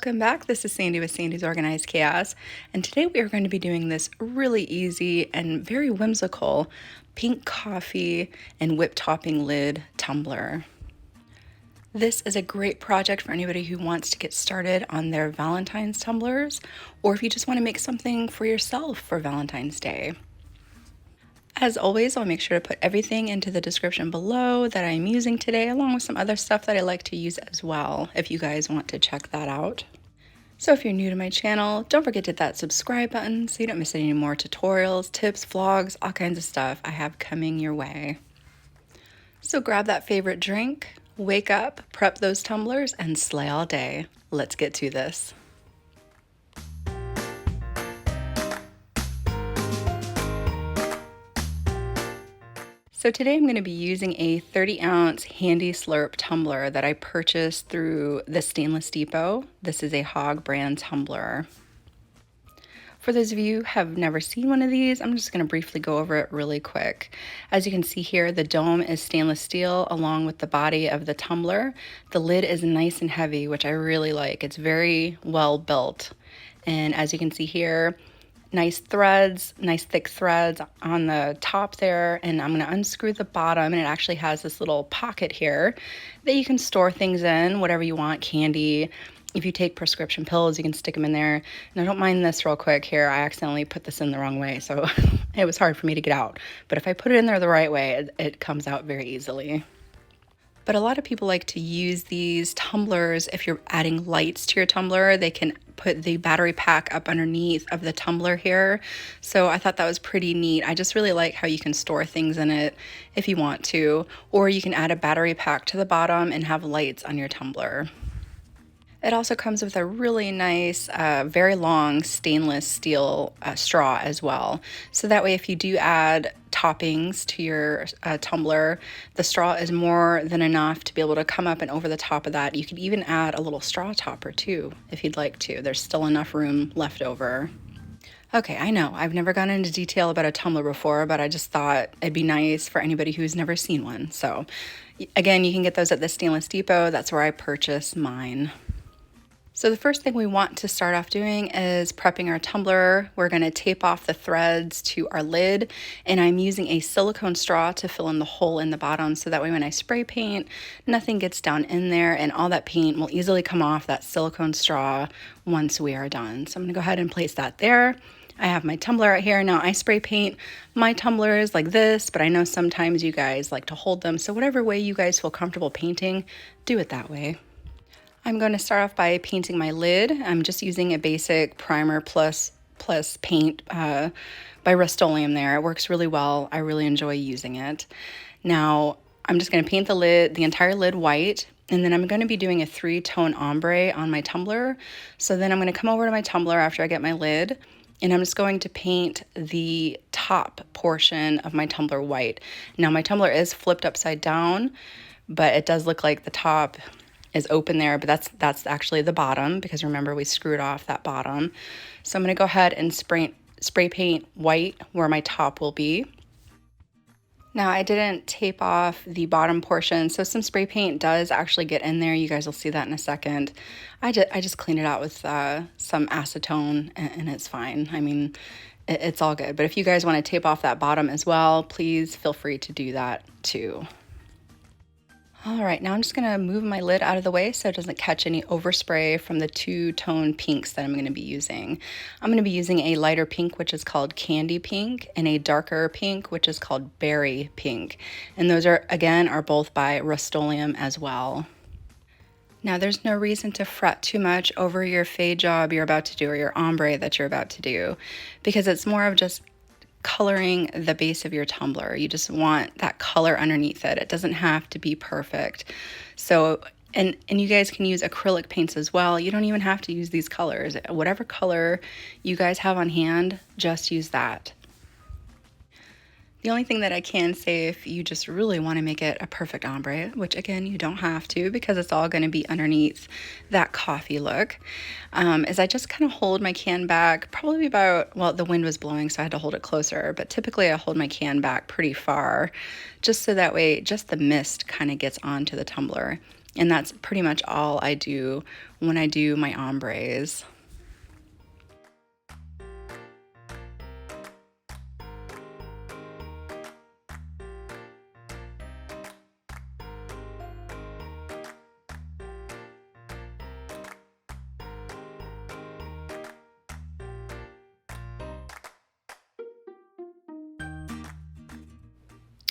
Welcome back. This is Sandy with Sandy's Organized Chaos, and today we are going to be doing this really easy and very whimsical pink coffee and whip topping lid tumbler. This is a great project for anybody who wants to get started on their Valentine's tumblers, or if you just want to make something for yourself for Valentine's Day. As always, I'll make sure to put everything into the description below that I'm using today, along with some other stuff that I like to use as well, if you guys want to check that out. So if you're new to my channel, don't forget to hit that subscribe button so you don't miss any more tutorials, tips, vlogs, all kinds of stuff I have coming your way. So grab that favorite drink, wake up, prep those tumblers, and slay all day. Let's get to this. So today I'm going to be using a 30-ounce Handy Slurp tumbler that I purchased through the Stainless Depot. This is a Hog brand tumbler. For those of you who have never seen one of these, I'm just going to briefly go over it really quick. As you can see here, the dome is stainless steel along with the body of the tumbler. The lid is nice and heavy, which I really like. It's very well built. And as you can see here, nice threads, nice thick threads on the top there, and I'm going to unscrew the bottom, and it actually has this little pocket here that you can store things in, whatever you want, candy. If you take prescription pills, you can stick them in there. And I don't mind this real quick here. I accidentally put this in the wrong way, so it was hard for me to get out. But if I put it in there the right way, it comes out very easily. But a lot of people like to use these tumblers if you're adding lights to your tumbler. They can put the battery pack up underneath of the tumbler here. So I thought that was pretty neat. I just really like how you can store things in it if you want to, or you can add a battery pack to the bottom and have lights on your tumbler. It also comes with a really nice, very long stainless steel straw as well. So that way if you do add toppings to your tumbler, the straw is more than enough to be able to come up and over the top of that. You could even add a little straw topper too, if you'd like to. There's still enough room left over. Okay, I know I've never gone into detail about a tumbler before, but I just thought it'd be nice for anybody who's never seen one. So again, you can get those at the Stainless Depot. That's where I purchased mine. So the first thing we want to start off doing is prepping our tumbler. We're going to tape off the threads to our lid, and I'm using a silicone straw to fill in the hole in the bottom so that way when I spray paint, nothing gets down in there and all that paint will easily come off that silicone straw once we are done. So I'm going to go ahead and place that there. I have my tumbler right here. Now I spray paint my tumblers like this, but I know sometimes you guys like to hold them. So whatever way you guys feel comfortable painting, do it that way. I'm going to start off by painting my lid. I'm just using a basic primer plus paint by Rust-Oleum there. It works really well. I really enjoy using it. Now I'm just going to paint the entire lid white, and then I'm going to be doing a 3-tone ombre on my tumbler. So then I'm going to come over to my tumbler after I get my lid, and I'm just going to paint the top portion of my tumbler white. Now my tumbler is flipped upside down, but it does look like the top is open there, but that's actually the bottom, because remember we screwed off that bottom. So I'm going to go ahead and spray paint white where my top will be. Now I didn't tape off the bottom portion, so some spray paint does actually get in there. You guys will see that in a second. I just cleaned it out with some acetone, and it's fine. I mean, it's all good. But if you guys want to tape off that bottom as well, please feel free to do that too. All right, now I'm just gonna move my lid out of the way so it doesn't catch any overspray from the 2-tone pinks that I'm gonna be using. I'm gonna be using a lighter pink, which is called Candy Pink, and a darker pink, which is called Berry Pink. And those are both by Rust-Oleum as well. Now there's no reason to fret too much over your fade job you're about to do or your ombre that you're about to do, because it's more of just coloring the base of your tumbler. You just want that color underneath it. It doesn't have to be perfect. So, and you guys can use acrylic paints as well. You don't even have to use these colors. Whatever color you guys have on hand, just use that. The only thing that I can say, if you just really want to make it a perfect ombre, which again, you don't have to because it's all going to be underneath that coffee look, is I just kind of hold my can back probably about, well, the wind was blowing, so I had to hold it closer, but typically I hold my can back pretty far, just so that way just the mist kind of gets onto the tumbler. And that's pretty much all I do when I do my ombres.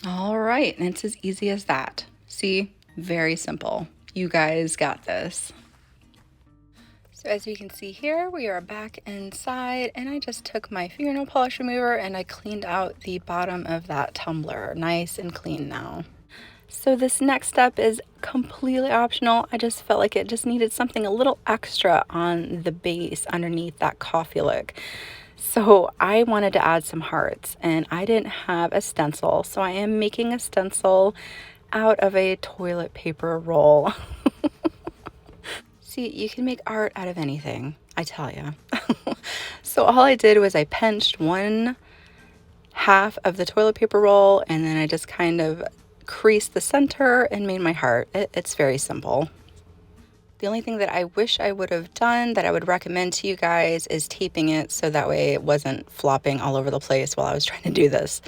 All right, and it's as easy as that. See, very simple. You guys got this. So as you can see here, we are back inside, and I just took my fingernail polish remover and I cleaned out the bottom of that tumbler. Nice and clean now. So this next step is completely optional. I just felt like it just needed something a little extra on the base underneath that coffee look. So I wanted to add some hearts, and I didn't have a stencil, so I am making a stencil out of a toilet paper roll. See, you can make art out of anything, I tell you. So all I did was I pinched one half of the toilet paper roll, and then I just kind of creased the center and made my heart. It's very simple. The only thing that I wish I would have done that I would recommend to you guys is taping it so that way it wasn't flopping all over the place while I was trying to do this.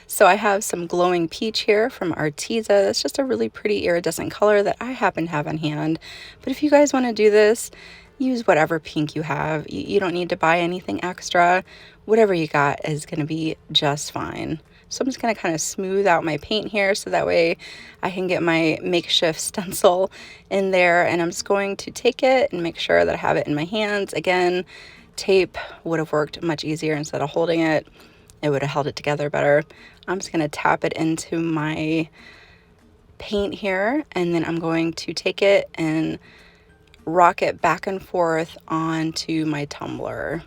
So I have some glowing peach here from Arteza. That's just a really pretty iridescent color that I happen to have on hand. But if you guys want to do this, use whatever pink you have. You don't need to buy anything extra. Whatever you got is going to be just fine. So I'm just going to kind of smooth out my paint here so that way I can get my makeshift stencil in there. And I'm just going to take it and make sure that I have it in my hands. Again, tape would have worked much easier instead of holding it. It would have held it together better. I'm just going to tap it into my paint here, and then I'm going to take it and rock it back and forth onto my tumbler.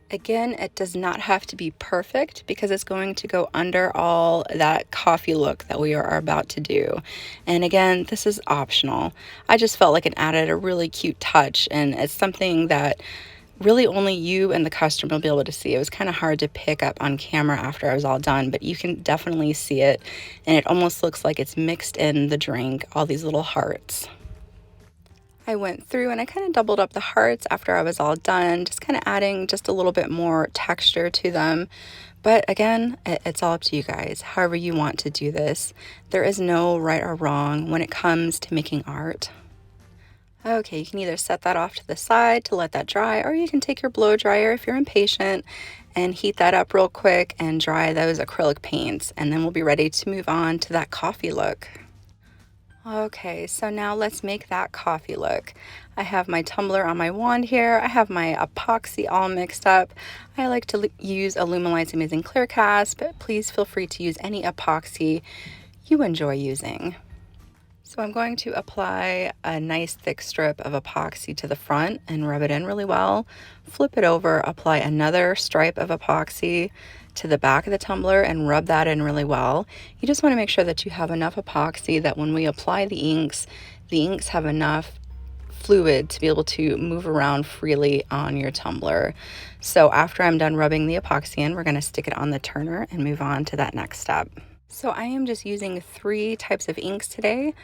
Again, it does not have to be perfect because it's going to go under all that coffee look that we are about to do. And again, this is optional. I just felt like it added a really cute touch, and it's something that really only you and the customer will be able to see. It was kind of hard to pick up on camera after I was all done, but you can definitely see it, and it almost looks like it's mixed in the drink, all these little hearts. I went through and I kind of doubled up the hearts after I was all done, just kind of adding just a little bit more texture to them. But again, it's all up to you guys, however you want to do this. There is no right or wrong when it comes to making art. Okay, you can either set that off to the side to let that dry, or you can take your blow dryer if you're impatient and heat that up real quick and dry those acrylic paints, and then we'll be ready to move on to that coffee look. Okay, so now let's make that coffee look. I have my tumbler on my wand here. I have my epoxy all mixed up. I like to use Alumilite's Amazing Clear Cast, but please feel free to use any epoxy you enjoy using. So I'm going to apply a nice thick strip of epoxy to the front and rub it in really well. Flip it over, apply another stripe of epoxy to the back of the tumbler and rub that in really well. You just want to make sure that you have enough epoxy that when we apply the inks have enough fluid to be able to move around freely on your tumbler. So after I'm done rubbing the epoxy in, we're going to stick it on the turner and move on to that next step. So I am just using 3 types of inks today.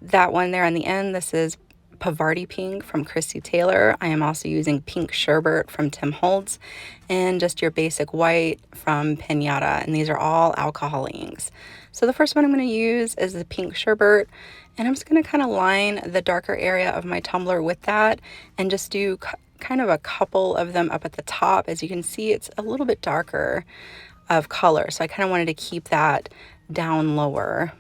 That one there on the end, this is Pavarti Pink from Christy Taylor. I am also using Pink Sherbet from Tim Holtz, and just your basic white from Pinata, and these are all alcohol inks. So the first one I'm going to use is the Pink Sherbet, and I'm just going to kind of line the darker area of my tumbler with that and just do kind of a couple of them up at the top. As you can see, it's a little bit darker of color, so I kind of wanted to keep that down lower.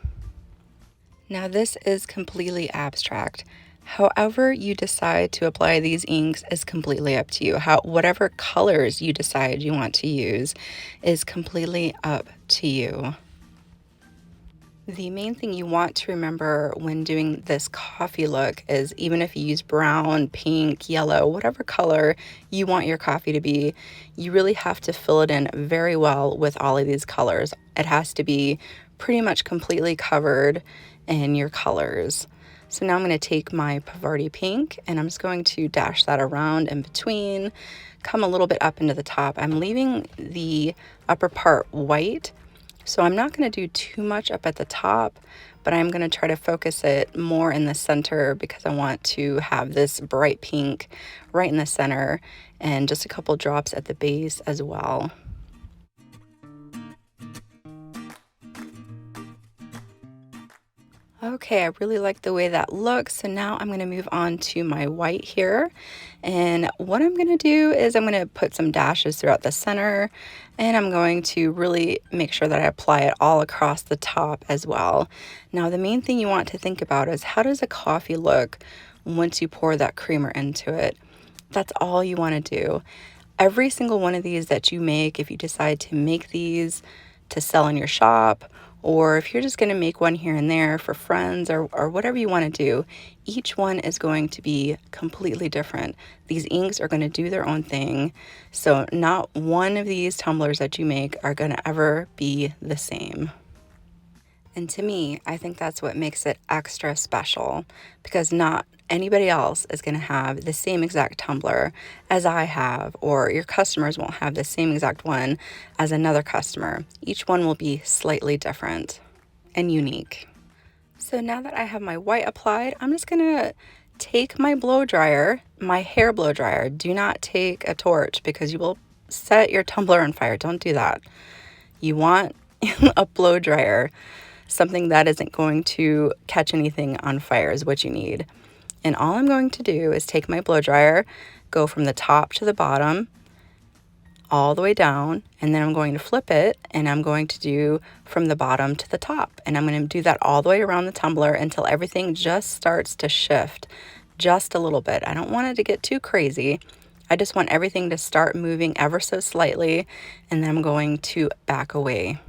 Now this is completely abstract. However you decide to apply these inks is completely up to you. Whatever colors you decide you want to use is completely up to you. The main thing you want to remember when doing this coffee look is even if you use brown, pink, yellow, whatever color you want your coffee to be, you really have to fill it in very well with all of these colors. It has to be pretty much completely covered in your colors. So now I'm going to take my Pavarti Pink and I'm just going to dash that around in between, come a little bit up into the top. I'm leaving the upper part white So I'm not going to do too much up at the top, but I'm going to try to focus it more in the center because I want to have this bright pink right in the center and just a couple drops at the base as well. Okay, I really like the way that looks. So now I'm going to move on to my white here. And what I'm going to do is I'm going to put some dashes throughout the center, and I'm going to really make sure that I apply it all across the top as well. Now, the main thing you want to think about is how does a coffee look once you pour that creamer into it? That's all you want to do. Every single one of these that you make, if you decide to make these to sell in your shop, or if you're just going to make one here and there for friends or whatever you want to do, each one is going to be completely different. These inks are going to do their own thing. So not one of these tumblers that you make are going to ever be the same. And to me, I think that's what makes it extra special, because not anybody else is going to have the same exact tumbler as I have, or your customers won't have the same exact one as another customer. Each one will be slightly different and unique. So now that I have my white applied, I'm just going to take my blow dryer, my hair blow dryer. Do not take a torch because you will set your tumbler on fire. Don't do that. You want a blow dryer. Something that isn't going to catch anything on fire is what you need. And all I'm going to do is take my blow dryer, go from the top to the bottom, all the way down, and then I'm going to flip it, and I'm going to do from the bottom to the top. And I'm going to do that all the way around the tumbler until everything just starts to shift just a little bit. I don't want it to get too crazy. I just want everything to start moving ever so slightly, and then I'm going to back away.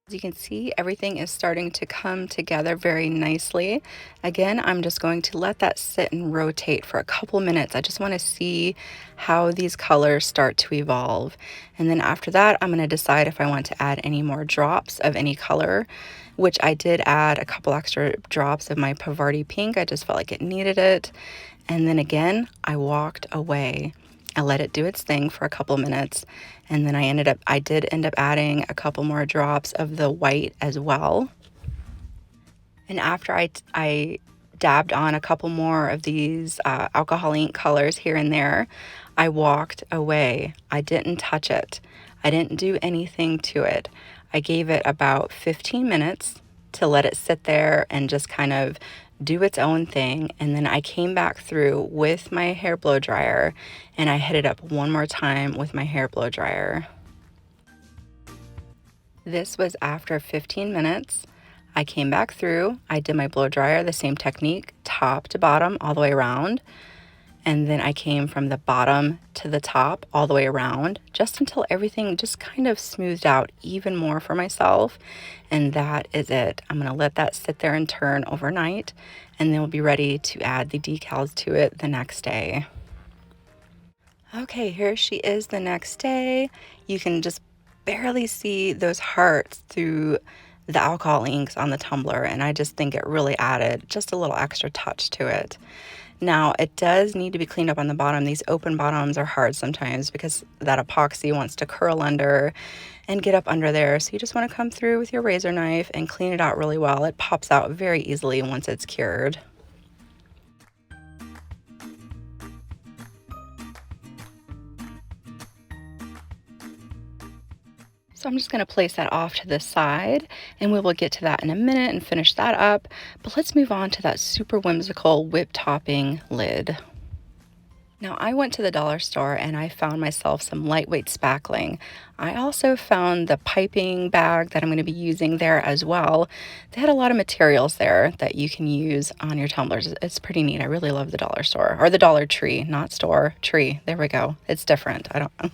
As you can see, everything is starting to come together very nicely. Again, I'm just going to let that sit and rotate for a couple minutes. I just want to see how these colors start to evolve. And then after that, I'm going to decide if I want to add any more drops of any color, which I did add a couple extra drops of my Pavarti pink. I just felt like it needed it. And then again, I walked away. I let it do its thing for a couple minutes, and then I did end up adding a couple more drops of the white as well. And after I dabbed on a couple more of these alcohol ink colors here and there, I walked away. I didn't touch it. I didn't do anything to it. I gave it about 15 minutes to let it sit there and just kind of do its own thing. And then I came back through with my hair blow dryer and I hit it up one more time with my hair blow dryer. This was after 15 minutes. I came back through, I did my blow dryer, the same technique, top to bottom, all the way around. And then I came from the bottom to the top all the way around, just until everything just kind of smoothed out even more for myself. And that is it. I'm going to let that sit there and turn overnight, and then we'll be ready to add the decals to it the next day. Okay, here she is the next day. You can just barely see those hearts through the alcohol inks on the tumbler, and I just think it really added just a little extra touch to it. Now, it does need to be cleaned up on the bottom. These open bottoms are hard sometimes because that epoxy wants to curl under and get up under there. So you just want to come through with your razor knife and clean it out really well. It pops out very easily once it's cured. So I'm just going to place that off to the side, and we will get to that in a minute and finish that up. But let's move on to that super whimsical whip topping lid. Now, I went to the dollar store and I found myself some lightweight spackling. I also found the piping bag that I'm going to be using there as well. They had a lot of materials there that you can use on your tumblers. It's pretty neat. I really love the dollar store, or the Dollar Tree, not store, tree. There we go. It's different. I don't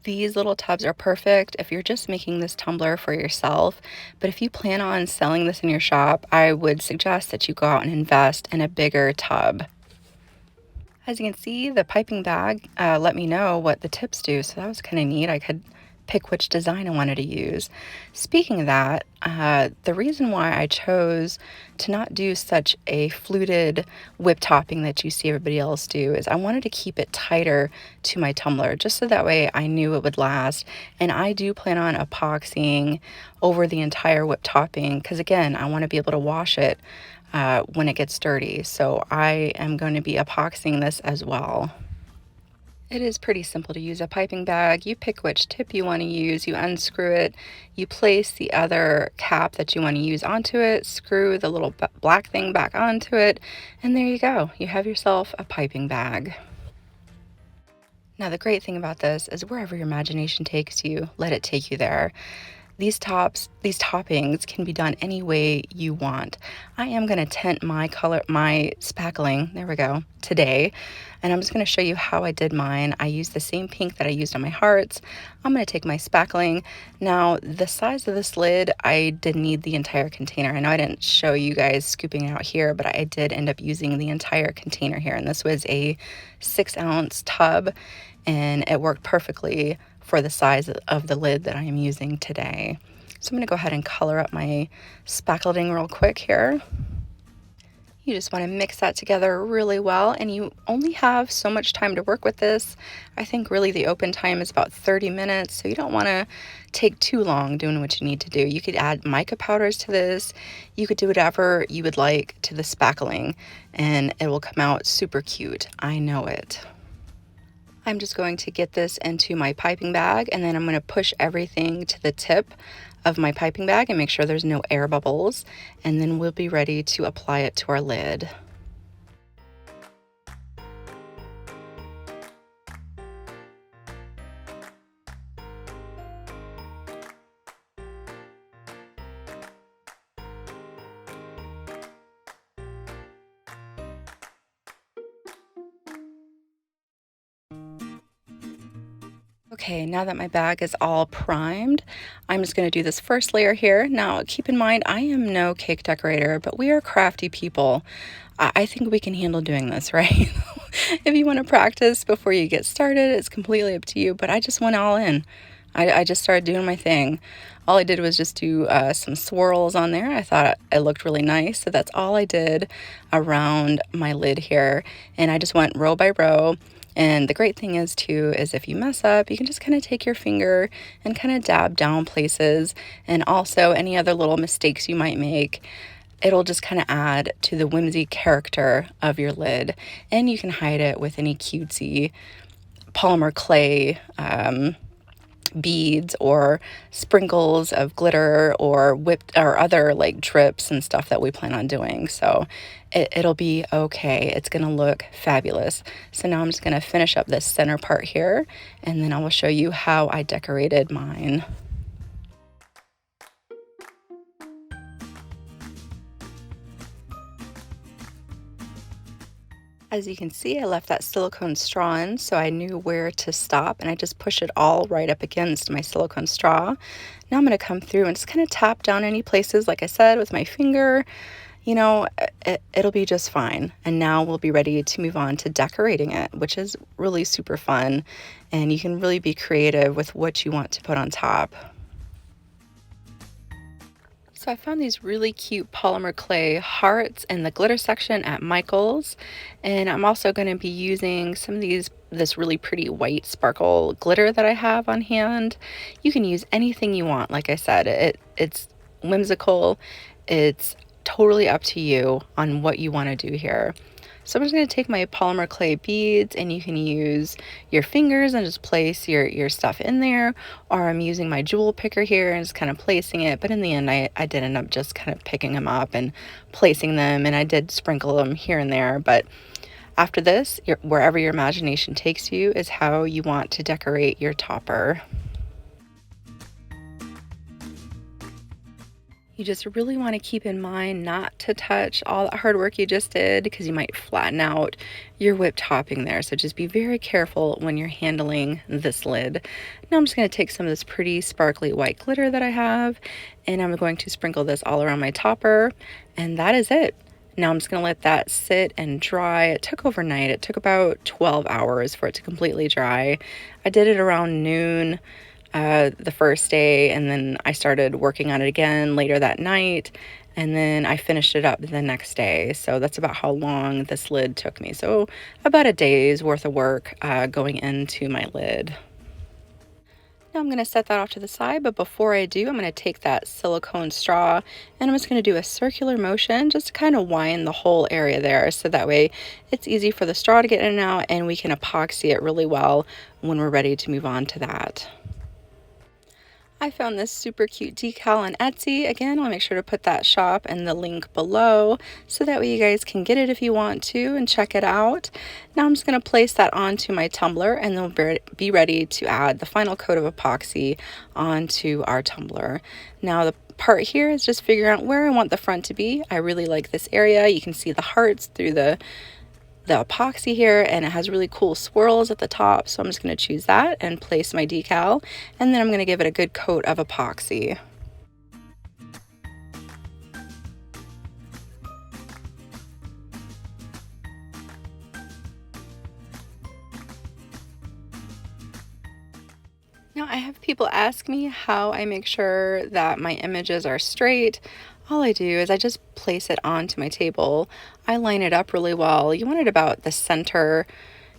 These little tubs are perfect if you're just making this tumbler for yourself, but if you plan on selling this in your shop, I would suggest that you go out and invest in a bigger tub. As you can see, the piping bag let me know what the tips do, so that was kind of neat. I could pick which design I wanted to use. Speaking of that, the reason why I chose to not do such a fluted whip topping that you see everybody else do is I wanted to keep it tighter to my tumbler, just so that way I knew it would last. And I do plan on epoxying over the entire whip topping because, again, I want to be able to wash it when it gets dirty. So I am going to be epoxying this as well. It is pretty simple to use a piping bag. You pick which tip you want to use, you unscrew it, you place the other cap that you want to use onto it, screw the little black thing back onto it, and there you go. You have yourself a piping bag. Now, the great thing about this is wherever your imagination takes you, let it take you there. These toppings can be done any way you want. I am going to tint my spackling, there we go, today. And I'm just going to show you how I did mine. I used the same pink that I used on my hearts. I'm going to take my spackling. Now, the size of this lid, I didn't need the entire container. I know I didn't show you guys scooping it out here, but I did end up using the entire container here. And this was a 6-ounce tub, and it worked perfectly for the size of the lid that I am using today. So I'm going to go ahead and color up my spackling real quick here. You just want to mix that together really well, and you only have so much time to work with this. I think really the open time is about 30 minutes, so you don't want to take too long doing what you need to do. You could add mica powders to this. You could do whatever you would like to the spackling, and it will come out super cute. I know it. I'm just going to get this into my piping bag, and then I'm going to push everything to the tip of my piping bag and make sure there's no air bubbles, and then we'll be ready to apply it to our lid. Okay, now that my bag is all primed, I'm just going to do this first layer here. Now, keep in mind, I am no cake decorator, but we are crafty people. I think we can handle doing this, right? If you want to practice before you get started, it's completely up to you, but I just went all in. I just started doing my thing. All I did was just do some swirls on there. I thought it looked really nice, so that's all I did around my lid here, and I just went row by row. And the great thing is too, is if you mess up, you can just kind of take your finger and kind of dab down places, and also any other little mistakes you might make. It'll just kind of add to the whimsy character of your lid, and you can hide it with any cutesy polymer clay beads or sprinkles of glitter or whipped or other like drips and stuff that we plan on doing. So it'll be okay. It's gonna look fabulous. So now I'm just gonna finish up this center part here, and then I will show you how I decorated mine. As you can see, I left that silicone straw in, so I knew where to stop, and I just push it all right up against my silicone straw. Now I'm going to come through and just kind of tap down any places, like I said, with my finger. You know, it'll be just fine. And now we'll be ready to move on to decorating it, which is really super fun, and you can really be creative with what you want to put on top. So I found these really cute polymer clay hearts in the glitter section at Michael's, and I'm also going to be using some of this really pretty white sparkle glitter that I have on hand. You can use anything you want. Like I said, it's whimsical. It's totally up to you on what you want to do here. So I'm just going to take my polymer clay beads, and you can use your fingers and just place your stuff in there, or I'm using my jewel picker here and just kind of placing it. But in the end, I did end up just kind of picking them up and placing them, and I did sprinkle them here and there. But after this, wherever your imagination takes you is how you want to decorate your topper. You just really want to keep in mind not to touch all that hard work you just did, because you might flatten out your whip topping there. So just be very careful when you're handling this lid. Now I'm just going to take some of this pretty sparkly white glitter that I have, and I'm going to sprinkle this all around my topper, and that is it. Now I'm just going to let that sit and dry. It took overnight. It took about 12 hours for it to completely dry. I did it around noon. the first day, and then I started working on it again later that night, and then I finished it up the next day. So that's about how long this lid took me. So about a day's worth of work going into my lid. Now I'm going to set that off to the side, but before I do, I'm going to take that silicone straw and I'm just going to do a circular motion just to kind of wind the whole area there, so that way it's easy for the straw to get in and out and we can epoxy it really well when we're ready to move on to that. I found this super cute decal on Etsy. Again, I'll make sure to put that shop and the link below so that way you guys can get it if you want to and check it out. Now I'm just going to place that onto my tumbler and then we'll be ready to add the final coat of epoxy onto our tumbler. Now the part here is just figuring out where I want the front to be. I really like this area. You can see the hearts through the epoxy here, and it has really cool swirls at the top, so I'm just going to choose that and place my decal, and then I'm going to give it a good coat of epoxy. Now I have people ask me how I make sure that my images are straight. All I do is I just place it onto my table. I line it up really well. You want it about the center.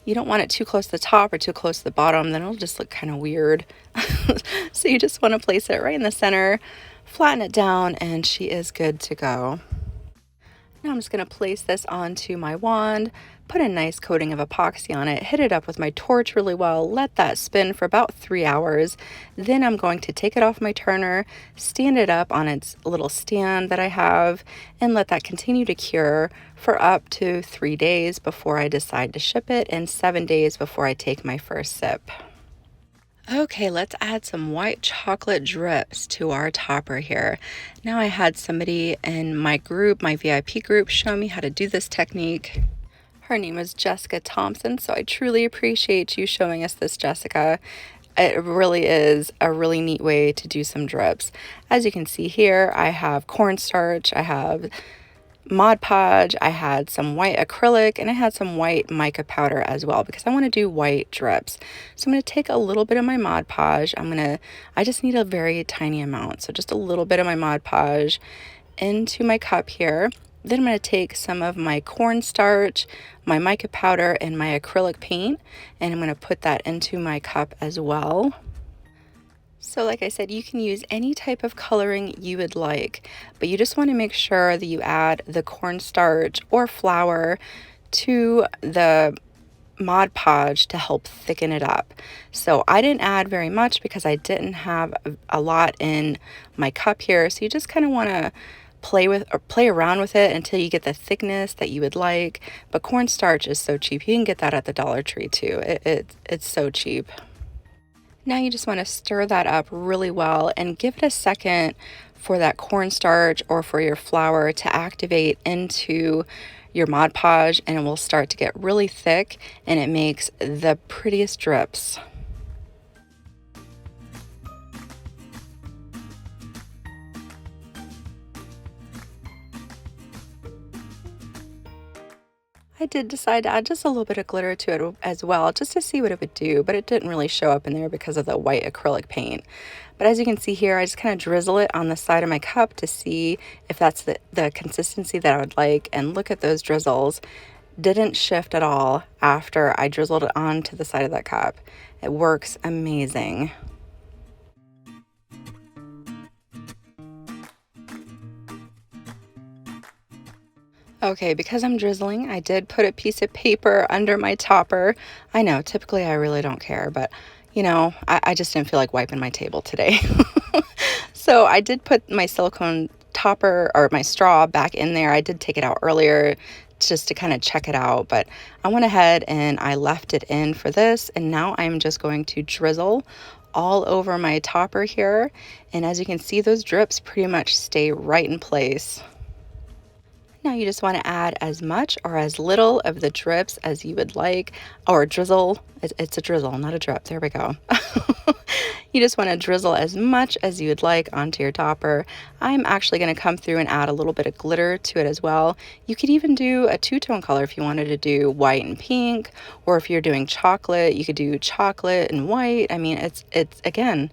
You don't want it too close to the top or too close to the bottom, then it'll just look kind of weird. So you just want to place it right in the center, flatten it down, and she is good to go. Now I'm just going to place this onto my wand, put a nice coating of epoxy on it, hit it up with my torch really well, let that spin for about 3 hours. Then I'm going to take it off my turner, stand it up on its little stand that I have, and let that continue to cure for up to 3 days before I decide to ship it, and 7 days before I take my first sip. Okay, let's add some white chocolate drips to our topper here. Now I had somebody in my group, my VIP group, show me how to do this technique. Her name is Jessica Thompson, so I truly appreciate you showing us this, Jessica. It really is a really neat way to do some drips. As you can see here, I have cornstarch, I have Mod Podge, I had some white acrylic, and I had some white mica powder as well because I want to do white drips. So I'm going to take a little bit of my Mod Podge. I just need a very tiny amount, so just a little bit of my Mod Podge into my cup here. Then I'm going to take some of my cornstarch, my mica powder, and my acrylic paint, and I'm going to put that into my cup as well. So like I said, you can use any type of coloring you would like, but you just want to make sure that you add the cornstarch or flour to the Mod Podge to help thicken it up. So I didn't add very much because I didn't have a lot in my cup here. So you just kind of want to play around with it until you get the thickness that you would like. But cornstarch is so cheap. You can get that at the Dollar Tree too. It's so cheap. Now you just want to stir that up really well and give it a second for that cornstarch or for your flour to activate into your Mod Podge, and it will start to get really thick and it makes the prettiest drips. I did decide to add just a little bit of glitter to it as well, just to see what it would do, but it didn't really show up in there because of the white acrylic paint. But as you can see here, I just kind of drizzle it on the side of my cup to see if that's the consistency that I would like, and look at those drizzles. Didn't shift at all after I drizzled it onto the side of that cup. It works amazing. Okay, because I'm drizzling, I did put a piece of paper under my topper. I know, typically I really don't care, but you know, I just didn't feel like wiping my table today. So I did put my silicone topper or my straw back in there. I did take it out earlier just to kind of check it out, but I went ahead and I left it in for this, and now I'm just going to drizzle all over my topper here. And as you can see, those drips pretty much stay right in place. Now you just want to add as much or as little of the drips as you would like, or drizzle. It's a drizzle, not a drip. There we go. You just want to drizzle as much as you would like onto your topper. I'm actually going to come through and add a little bit of glitter to it as well. You could even do a two-tone color if you wanted to do white and pink, or if you're doing chocolate, you could do chocolate and white. I mean, it's again,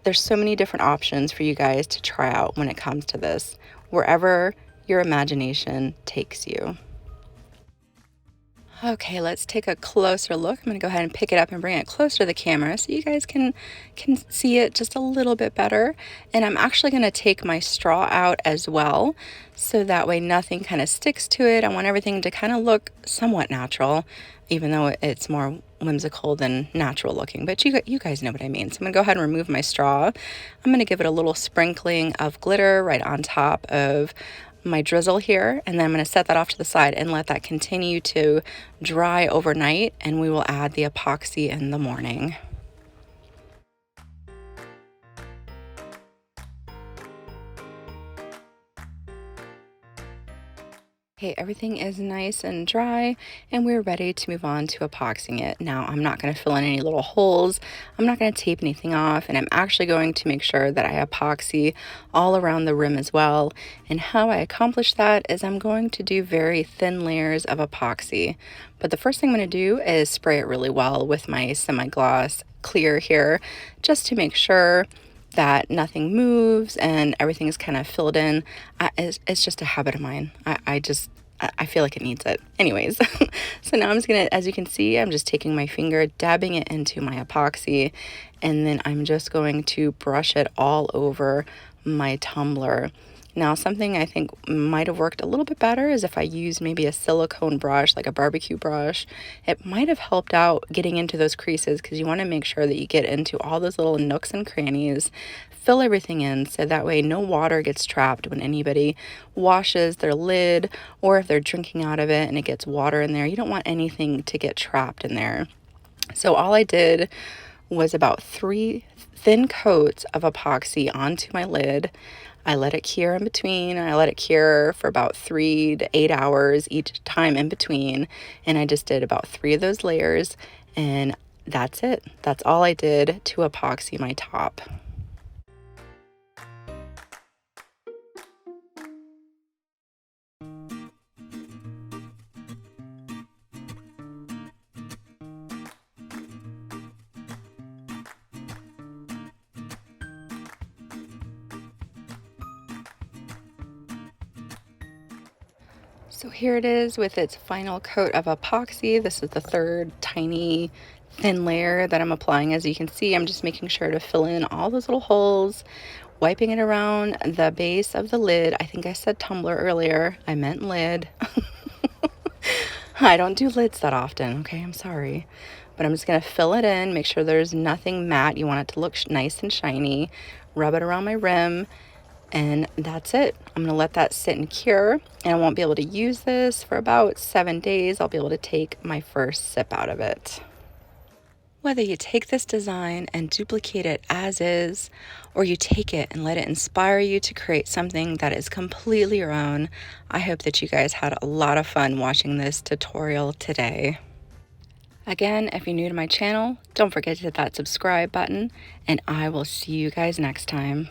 there's so many different options for you guys to try out when it comes to this, wherever your imagination takes you. Okay, let's take a closer look. I'm going to go ahead and pick it up and bring it closer to the camera so you guys can see it just a little bit better. And I'm actually going to take my straw out as well, so that way nothing kind of sticks to it. I want everything to kind of look somewhat natural, even though it's more whimsical than natural looking. But you guys know what I mean. So I'm going to go ahead and remove my straw. I'm going to give it a little sprinkling of glitter right on top of my drizzle here, and then I'm going to set that off to the side and let that continue to dry overnight, and we will add the epoxy in the morning. Okay, everything is nice and dry, and we're ready to move on to epoxying it. Now, I'm not going to fill in any little holes. I'm not going to tape anything off, and I'm actually going to make sure that I epoxy all around the rim as well. And how I accomplish that is I'm going to do very thin layers of epoxy. But the first thing I'm going to do is spray it really well with my semi-gloss clear here, just to make sure that nothing moves and everything is kind of filled in. It's just a habit of mine. I feel like it needs it. Anyways, so now I'm just gonna, as you can see, I'm just taking my finger, dabbing it into my epoxy, and then I'm just going to brush it all over my tumbler. Now, something I think might have worked a little bit better is if I used maybe a silicone brush, like a barbecue brush. It might have helped out getting into those creases, because you want to make sure that you get into all those little nooks and crannies, fill everything in, so that way no water gets trapped when anybody washes their lid, or if they're drinking out of it and it gets water in there. You don't want anything to get trapped in there. So all I did was about 3 thin coats of epoxy onto my lid. I let it cure in between. I let it cure for about 3 to 8 hours each time in between. And I just did about 3 of those layers, and that's it. That's all I did to epoxy my top. So here it is with its final coat of epoxy. This is the 3rd tiny thin layer that I'm applying. As you can see, I'm just making sure to fill in all those little holes, wiping it around the base of the lid. I think I said tumbler earlier. I meant lid. I don't do lids that often, okay? I'm sorry. But I'm just going to fill it in, make sure there's nothing matte. You want it to look nice and shiny. Rub it around my rim. And that's it. I'm going to let that sit and cure, and I won't be able to use this for about 7 days. I'll be able to take my first sip out of it. Whether you take this design and duplicate it as is, or you take it and let it inspire you to create something that is completely your own, I hope that you guys had a lot of fun watching this tutorial today. Again, if you're new to my channel, don't forget to hit that subscribe button, and I will see you guys next time.